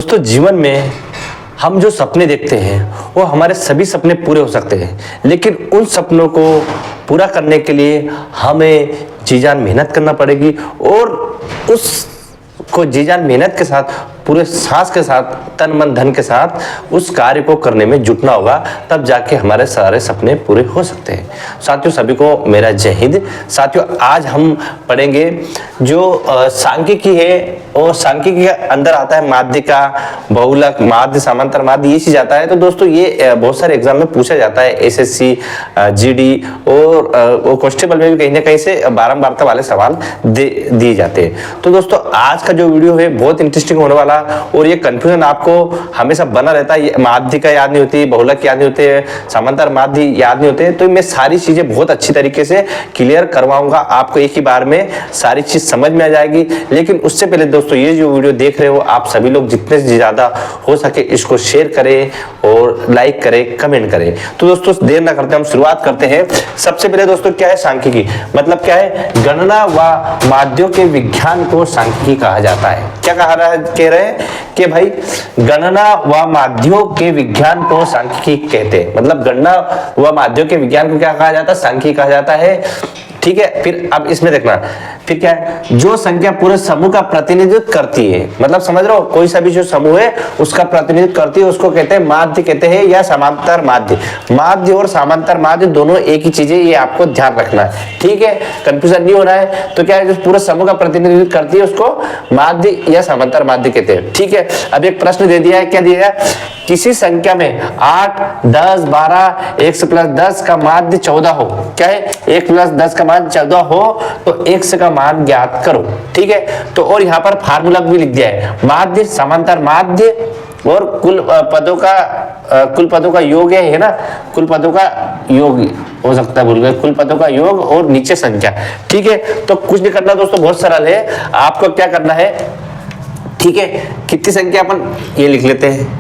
दोस्तों जीवन में हम जो सपने देखते हैं वो हमारे सभी सपने पूरे हो सकते हैं, लेकिन उन सपनों को पूरा करने के लिए हमें जी जान मेहनत करना पड़ेगी और उसको जी जान मेहनत के साथ, पूरे सांस के साथ, तन मन धन के साथ उस कार्य को करने में जुटना होगा, तब जाके हमारे सारे सपने पूरे हो सकते हैं। साथियों सभी को मेरा जय हिंद। साथियों आज हम पढ़ेंगे जो सांख्यिकी है, और सांख्यिकी के अंदर आता है माध्यिका, बहुलक, माध्य, समांतर माध्य, ये चीज आता है। तो दोस्तों ये बहुत सारे एग्जाम में पूछा जाता है, एसएससी, जीडी और कांस्टेबल में भी कहीं ना कहीं से बारंबारता वाले सवाल दिए जाते हैं। तो दोस्तों आज का जो वीडियो है बहुत इंटरेस्टिंग होने वाला, और ये कंफ्यूजन आपको हमेशा बना रहता है, माध्यिका याद नहीं होती, बहुलक याद नहीं होते, समांतर माध्य याद नहीं होते। तो मैं सारी चीजें बहुत अच्छी तरीके से क्लियर करवाऊंगा, आपको एक ही बार में सारी चीज समझ में आ जाएगी। लेकिन उससे पहले दोस्तों ये जो वीडियो देख रहे हो आप सभी लोग जितने से ज्यादा हो सके इसको शेयर करें और लाइक करें, कमेंट करें। तो दोस्तों देर ना करते हम शुरुआत करते हैं। सबसे पहले दोस्तों क्या है सांख्यिकी, मतलब क्या है, गणना व माध्यों के विज्ञान को सांख्यिकी कहा जाता है। क्या कह रहे हैं कि भाई गणना व माध्यों के विज्ञान को सांख्यिकी कहते हैं, मतलब गणना व माध्यों के विज्ञान को क्या कहा जाता है, सांख्यिकी कहा जाता है। ठीक है, फिर अब इसमें देखना, फिर क्या है, जो संख्या पूरे समूह का प्रतिनिधित्व करती है, मतलब समझ रहे हो, कोई सा भी जो समूह है उसका प्रतिनिधित्व करती है, उसको कहते हैं माध्य कहते हैं, या समांतर माध्य। माध्य और समांतर माध्य दोनों एक ही चीज है, ये आपको ध्यान रखना है। ठीक है, कंफ्यूजन नहीं होना है। तो क्या है, जो पूरे समूह का प्रतिनिधित्व करती है उसको माध्य या समांतर माध्य कहते हैं। ठीक है, अब एक प्रश्न दे दिया है, क्या दिया है, किसी संख्या में 8, 10, 12, 1 प्लस 10 का माध्य 14 हो। क्या है, 1 प्लस 10 का माध्य 14 हो तो x का मान ज्ञात करो। ठीक है, तो और यहाँ पर फार्मूला भी लिख दिया है, माध्य, समांतर माध्य और कुल पदों का योग है ना, कुल पदों का योग हो सकता है, भूल गए, कुल पदों का योग और नीचे संख्या। ठीक है, तो कुछ नहीं करना दोस्तों, बहुत सरल है। आपको क्या करना है, ठीक है, कितनी संख्या अपन ये लिख लेते हैं,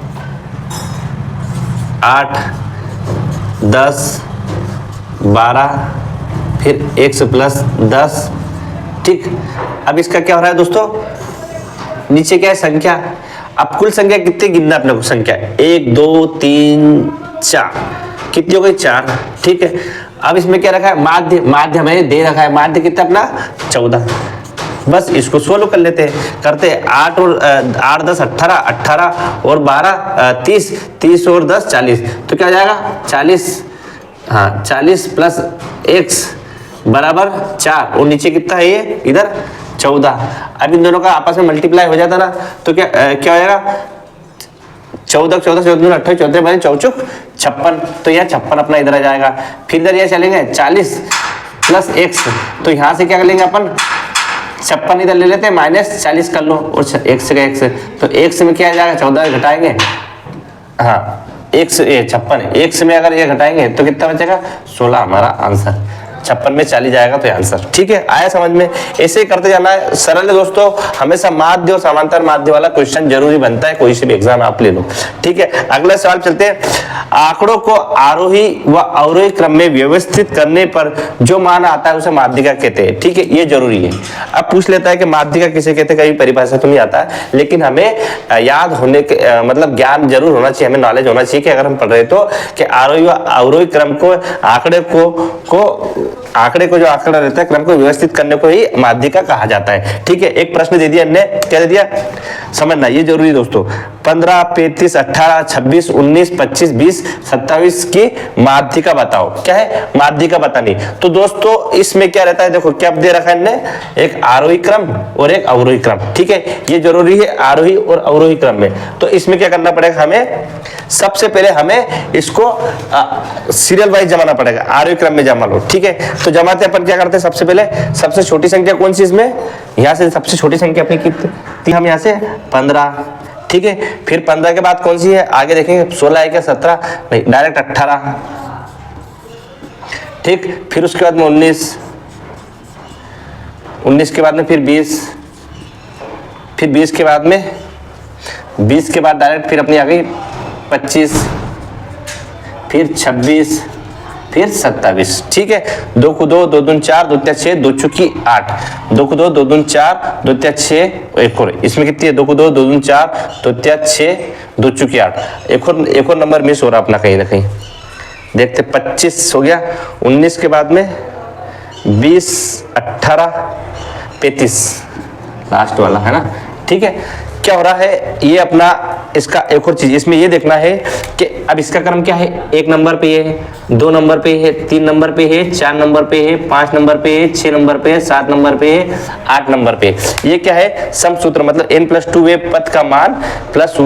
8, 10, 12, फिर 1 प्लस 10। ठीक, अब इसका क्या हो रहा है दोस्तों, नीचे क्या है संख्या, अब कुल संख्या कितनी गिनना अपने को, संख्या 1, 2, 3, 4, कितनी हो गई, 4। ठीक है, अब इसमें क्या रखा है, माध्य, माध्य हमें दे रखा है, माध्य कितना अपना 14। बस इसको सोल्व कर लेते हैं, करते हैं 8 और 8, 10, 18, 18 और 12, 30, 30 और 10, 40। तो क्या हो जाएगा 40, हाँ 40 प्लस x बराबर 4, और नीचे कितना है ये इधर 14। अब इन दोनों का आपस में मल्टीप्लाई हो जाता ना, तो क्या क्या हो जाएगा, 14, 14, 14, 28, 14, 24, 56। तो यह 56 अपना इधर आ जाएगा। फिर इधर ये चलेंगे 40 प्लस x, तो यहाँ से क्या कर लेंगे अपन, 56 इधर ले लेते हैं, माइनस 40 कर लो, और x का x, तो x में क्या आ जाएगा, 14 घटाएंगे, हाँ x, ये 56 है, x में अगर ये घटाएंगे तो कितना बचेगा, 16 हमारा आंसर। 56 में 40 जाएगा तो आंसर। ठीक है, आया समझ में, ऐसे ही करते जाना है, सरल है दोस्तों। हमेशा माध्य और समांतर माध्य वाला क्वेश्चन जरूरी बनता है, कोई से भी एग्जाम आप ले लो। ठीक है, अगला सवाल चलते हैं, आंकड़ों को आरोही व अवरोही क्रम में व्यवस्थित करने पर जो मान आता है उसे माध्यिका कहते हैं। ठीक है, ये जरूरी है। अब पूछ लेता है कि माध्यिका किसे कहते हैं, कहीं परिभाषा तो नहीं आता है, लेकिन हमें याद होने के मतलब ज्ञान जरूर होना चाहिए, हमें नॉलेज होना चाहिए कि अगर हम पढ़ रहे तो कि आरोही व अवरोही क्रम को, आंकड़े को जो आंकड़ा रहता है क्रम को व्यवस्थित करने को ही माध्यिका कहा जाता है। ठीक है, एक प्रश्न दे दिया हमने, क्या दे दिया, समझना ये जरूरी है दोस्तों, 15, 35, 18, 26, 19, 25, 20, 27 की माध्यिका बताओ। क्या है, माध्यिका बतानी। तो दोस्तों इसमें क्या रहता है, देखो क्या दे रखा है हमने, एक आरोही क्रम और एक अवरोही क्रम। ठीक है, ये जरूरी है आरोही और अवरोही क्रम में। तो इसमें क्या करना पड़ेगा हमें, सबसे पहले हमें इसको सीरियल वाइज जमाना पड़ेगा, आरोही क्रम में जमा लो। ठीक है, तो जमाते अपन क्या करते हैं, सबसे पहले सबसे छोटी संख्या कौन सी इसमें, यहाँ से सबसे छोटी संख्या अपनी कितनी, हम यहाँ से 15। ठीक है, फिर 15 के बाद कौन सी है, आगे देखेंगे 16 है क्या 17, नहीं डायरेक्ट 18। ठीक, फिर उसके बाद में 19, 19 के बाद में फिर 20, फिर 20 के बाद में 20 के बाद डायरेक्ट फिर अपनी आ गई 25, फिर 26, फिर 27। ठीक है, 2 को 2, 2 दूनी 4, 2 तिया 6, 2 चौकी 8, 2 को 2, 2 दूनी 4, 2 तिया 6, एक और इसमें कितनी है, 2 को 2, 2 दूनी 4, 2 तिया 6, 2 चौकी 8, एक और नंबर मिस हो रहा अपना कहीं ना कहीं, देखते 25 हो गया, 19 के बाद में 20, 18, 35 लास्ट वाला है ना। ठीक है, क्या हो रहा है ये अपना, इसका एक और चीज इसमें ये देखना है कि अब इसका क्रम क्या है, 1 नंबर पे है, 2 नंबर पे है, 3 नंबर पे है, 4 नंबर पे है, 5 नंबर पे है, 6 नंबर पे है, 7 नंबर पे है, 8 नंबर पे। ये क्या है, सम सूत्र, मतलब n+2 वे पद का मान प्लस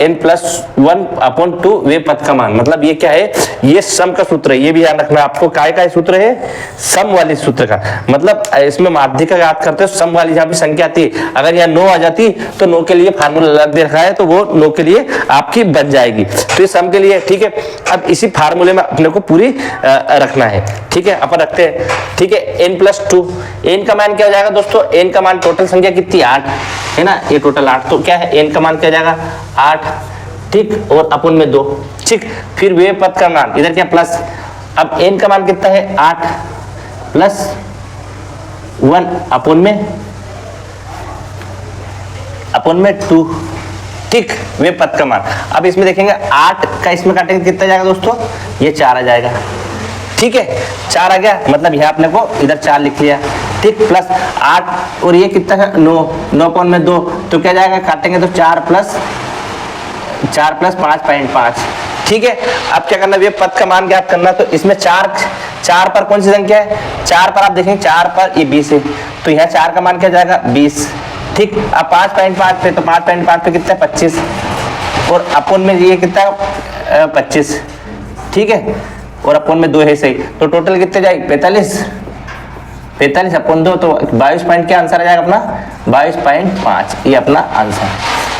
n+1/2 वे पद का मान, मतलब ये क्या है, ये सम का सूत्र है। ये भी याद रखना आपको, काय का सूत्र है, सम वाली सूत्र का, मतलब इसमें माध्यिका याद करते हो, सम वाली जहां भी संख्या आती है, अगर यहाँ 9 आ जाती तो 9 के लिए फार्मूला अलग दे रखा है, तो वो 9 के लिए आपकी बन जाएगी, तो ये सम के लिए। ठीक है, अब इसी फार्मूले में अपने को पूरी रखना है। ठीक है, अपन रखते हैं। ठीक है, n+2, n का मान क्या हो जाएगा दोस्तों, n का मान टोटल संख्या कितनी, 8 है ना, ये टोटल 8, तो क्या है n का मान क्या जाएगा 8। ठीक, और अपन में 2। ठीक, फिर वे पद का मान इधर क्या प्लस, अब n का मान कितना है 8 प्लस 1 अपन में 2। ठीक, वे पद का मान, अब इसमें देखेंगे 8 का इसमें काटेंगे कितना जाएगा दोस्तों, ये 4 आ जाएगा। ठीक है, 4 आ गया, मतलब यहाँ अपने को इधर 4 लिख लिया। ठीक, प्लस 8 और ये कितना है 9 अपन में 2, तो क्या जाएगा, काटेंगे तो 4 प्लस 5.5। ठीक है, अब क्या करना, वे पद का मान ज्ञात करना, तो इसमें 4 पर कौन सी संख्या है, 4 पर आप देखेंगे 4 पर ये 20 है, तो यहाँ 4 का मान क्या जाएगा 20। ठीक, अब 5.5 पे, तो 5.5 पे कितना 25, और अपन में ये कितना 25। ठीक है, और अपन में 2 है सही, तो टोटल कितने जाएगी 45 अपन 2, तो 22 पॉइंट क्या आंसर आ जाएगा अपना 22.5, ये अपना आंसर।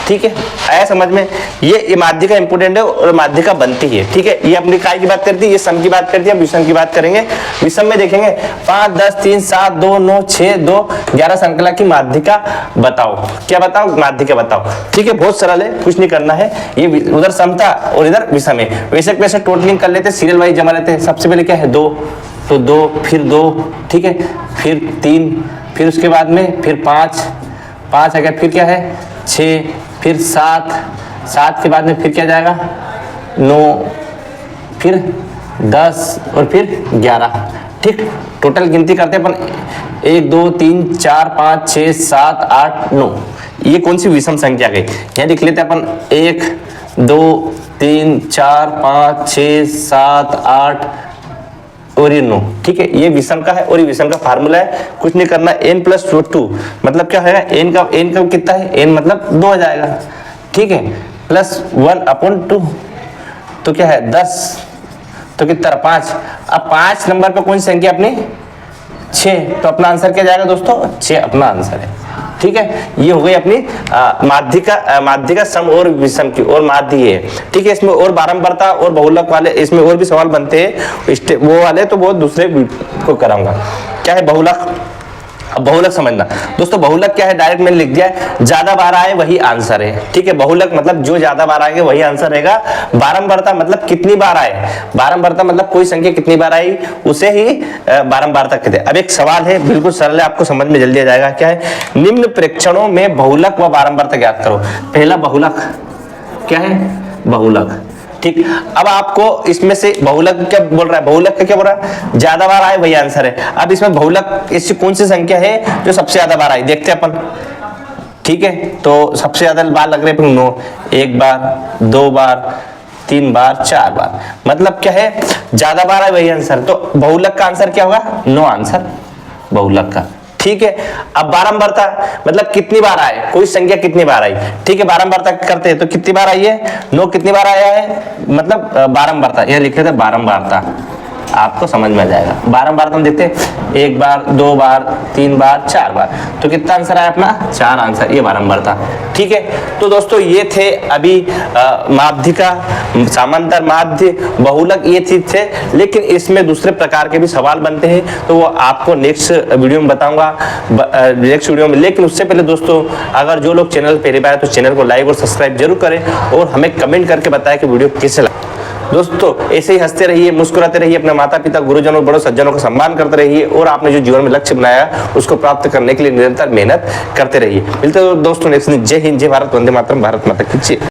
ठीक है, आया समझ में, ये माध्यिका इंपोर्टेंट है और माध्यिका बनती है। ठीक है, ये अपनी काय की बात करती है, ये सम की बात करती है, विषम की बात करेंगे। विषम में देखेंगे 5, 10, 3, 7, 2, 9, 6, 2, 11 श्रृंखला की माध्यिका बताओ। क्या बताओ, माध्यिका बताओ। ठीक है, बहुत सरल है, कुछ नहीं करना है, ये उधर सम था और इधर विषम है, वैसे टोटलिंग कर लेते, सीरियल वाइज जमा लेते हैं। सबसे पहले क्या है 2, तो 2, फिर 2, ठीक है, फिर 3, फिर उसके बाद में फिर 5 आ गया, फिर क्या है 6, फिर 7 के बाद में फिर क्या जाएगा 9, फिर 10 और फिर 11। ठीक, टोटल गिनती करते हैं अपन 1, 2, 3, 4, 5, 6, 7, 8, 9। ये कौन सी विषम संख्या गई, यहाँ लिख लेते हैं अपन 1, 2, 3, 4, 5, 6, 7, 8 और ये 9। ठीक है, ये विषम का है और ये विषम का फार्मूला है, कुछ नहीं करना। n+2 मतलब क्या है, n का कितना है, n मतलब 2 आ जाएगा। ठीक है, प्लस 1/2, तो क्या है 10, तो कितना 5। अब 5 नंबर पर कौन सी संख्या अपनी 6, तो अपना आंसर क्या जाएगा दोस्तों 6 अपना आंसर है। ठीक है, ये हो गई अपनी माध्यिका सम और विषम की और माध्य है। ठीक है, इसमें और बारंबारता और बहुलक वाले इसमें और भी सवाल बनते हैं, वो वाले तो बहुत दूसरे को कराऊंगा। क्या है बहुलक, अब बहुलक समझना दोस्तों, बहुलक क्या है, डायरेक्ट मैंने लिख दिया है, ज्यादा बार आए वही आंसर है। ठीक है, बहुलक मतलब जो ज्यादा बार आएंगे वही आंसर रहेगा। बारंबारता मतलब कितनी बार आए, बारंबारता मतलब कोई संख्या कितनी बार आई उसे ही बारंबारता कहते हैं। अब एक सवाल है बिल्कुल सरल है, आपको समझ में जल्दी आ जाएगा। क्या है, निम्न प्रेक्षणों में बहुलक व बारंबारता ज्ञात करो। पहला बहुलक क्या है, बहुलक। ठीक, अब आपको इसमें से बहुलक क्या बोल रहा है, बहुलक का क्या बोल रहा है, ज्यादा बार आए वही आंसर है। अब इसमें बहुलक इससे कौन सी संख्या है जो सबसे ज्यादा बार आई, देखते हैं अपन। ठीक है, तो सबसे ज्यादा बार लग रहे हैं 9, 1 बार, 2 बार, 3 बार, 4 बार, मतलब क्या है ज्यादा बार आए वही आंसर। तो बहुलक का आंसर क्या होगा 9 आंसर बहुलक का। ठीक है, अब बारंबारता मतलब कितनी बार आए, कोई संख्या कितनी बार आई। ठीक है, बारंबारता करते हैं तो कितनी बार आई है 9, कितनी बार आया है, मतलब बारंबारता, यह लिखे थे बारंबारता, आपको समझ में आ जाएगा। बारंबारता हम देखते हैं 1 बार, 2 बार, 3 बार, 4 बार, तो कितना आंसर आया अपना 4 आंसर, ये बारंबारता। ठीक है, तो दोस्तों ये थे अभी माध्यिका, समांतर माध्य, बहुलक, ये चीज थे, लेकिन इसमें दूसरे प्रकार के भी सवाल बनते हैं, तो वो आपको नेक्स्ट वीडियो में बताऊंगा, नेक्स्ट वीडियो में। लेकिन उससे पहले दोस्तों, अगर जो लोग चैनल पहली बार तो चैनल को लाइक और सब्सक्राइब जरूर करें और हमें कमेंट करके बताएं कि वीडियो कैसे लगा। दोस्तों ऐसे ही हंसते रहिए, मुस्कुराते रहिए, अपने माता पिता, गुरुजनों और बड़ों सज्जनों का सम्मान करते रहिए और आपने जो जीवन में लक्ष्य बनाया उसको प्राप्त करने के लिए निरंतर मेहनत करते रहिए। मिलते हैं दोस्तों नेक्स्ट दिन। जय हिंद, जय भारत, वंदे मातरम, भारत माता की जय।